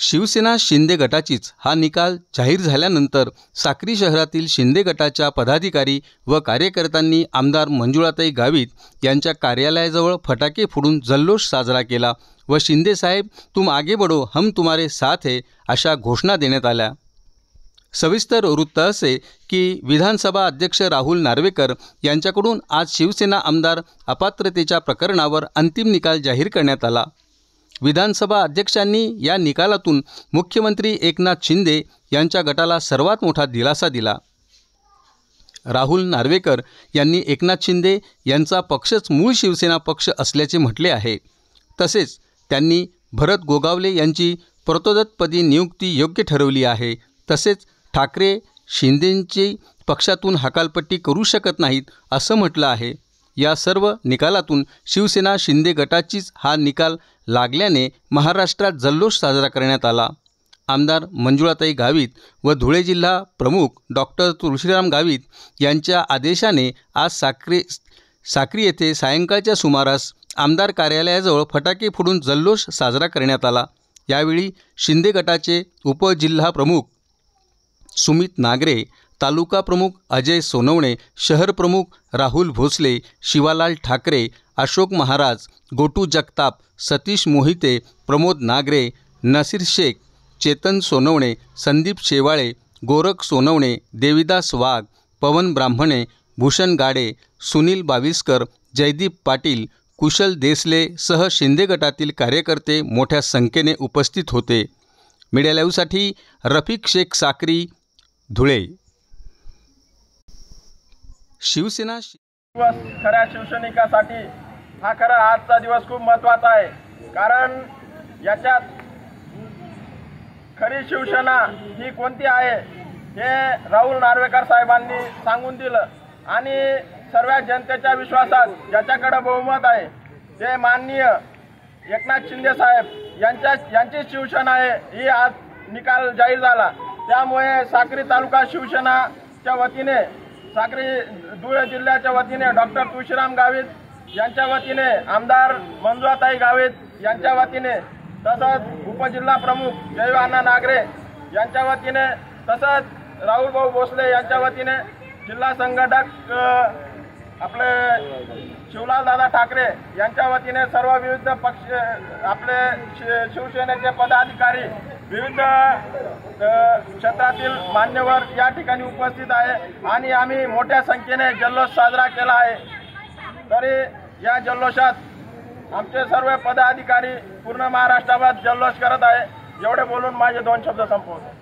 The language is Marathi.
शिवसेना शिंदे गटाचीच हा निकाल जाहीर झाल्यानंतर साक्री शहरातील शिंदे गटाच्या पदाधिकारी व कार्यकर्त्यांनी आमदार मंजुळाताई गावित यांच्या कार्यालयाजवळ फटाके फोडून जल्लोष साजरा केला व शिंदे साहेब तुम आगे बढ़ो हम तुम्हारे साथ है अशा घोषणा देण्यात आल्या। सविस्तर वृत्त असे की विधानसभा अध्यक्ष राहुल नार्वेकर यांच्याकडून आज शिवसेना आमदार अपात्रतेच्या प्रकरणावर अंतिम निकाल जाहीर करण्यात आला। विधानसभा अध्यक्षांनी या निकालातून मुख्यमंत्री एकनाथ शिंदे यांच्या गटाला सर्वात मोठा दिलासा दिला। राहुल नार्वेकर यांनी एकनाथ शिंदे यांचा पक्षच मूळ शिवसेना पक्ष असल्याचे म्हटले आहे। तसेच त्यांनी भरत गोगावले यांची प्रतोदत्तपदी नियुक्ती योग्य ठरवली आहे। तसेच ठाकरे शिंदेंची पक्षातून हकालपट्टी करू शकत नाहीत असं म्हटलं आहे। या सर्व निकालातून शिवसेना शिंदे गटाचीच हा निकाल लागल्याने महाराष्ट्रात जल्लोष साजरा करण्यात आला। आमदार मंजुळाताई गावित व धुळे जिल्हा प्रमुख डॉक्टर तुळशीराम गावित यांच्या आदेशाने आज साक्री येथे सायंकाळच्या सुमारास आमदार कार्यालयाजवळ फटाके फोडून जल्लोष साजरा करण्यात आला। यावेळी शिंदे गटाचे उपजिल्हा प्रमुख सुमित नागरे, तालुका प्रमुख अजय सोनवणे, शहर प्रमुख राहुल भोसले, शिवालाल ठाकरे, अशोक महाराज, गोटू जगताप, सतीश मोहिते, प्रमोद नागरे, नसीर शेख, चेतन सोनवणे, संदीप शेवाळे, गोरख सोनवणे, देविदास वाघ, पवन ब्राह्मणे, भूषण गाडे, सुनील बाविस्कर, जयदीप पाटील, कुशल देसले सह शिंदे गटातील कार्यकर्ते मोठ्या संख्येने उपस्थित होते। मीडिया लाईव्हसाठी रफिक शेख, साक्री, धुळे। शिवसेना दिवस खऱ्या शिवसैनिकासाठी हा खरा आजचा दिवस खूप महत्त्वाचा आहे, कारण याच्यात खरी शिवसेना ही कोणती आहे हे राहुल नार्वेकर साहेबांनी सांगून दिलं आणि सर्व जनतेच्या विश्वासात ज्याच्याकडे बहुमत आहे ते माननीय एकनाथ शिंदे साहेब यांची शिवसेना आहे ही आज निकाल जाहीर झाला। त्यामुळे साक्री तालुका शिवसेनाच्या वतीने, साक्री धुळे जिल्ह्याच्या वतीने डॉक्टर तुळशीराम गावित यांच्या वतीने, आमदार मंजुळाताई गावित यांच्या वतीने, तसंच उपजिल्हा प्रमुख जयवाना नागरे यांच्या वतीने, तसंच राहुल भाऊ भोसले यांच्या वतीने, जिल्हा संघटक आपले शिवलाल दादा ठाकरे यांच्या वतीने सर्व विविध पक्ष आपले शिवसेनेचे पदाधिकारी, विविध क्षेत्रातील मान्यवर या ठिकाणी उपस्थित आहे आणि आम्ही मोठ्या संख्येने जल्लोष साजरा केला आहे। तरी या जल्लोषात आमचे सर्व पदाधिकारी पूर्ण महाराष्ट्रात जल्लोष करत आहे। एवढे बोलून माझे 2 शब्द संपवतो।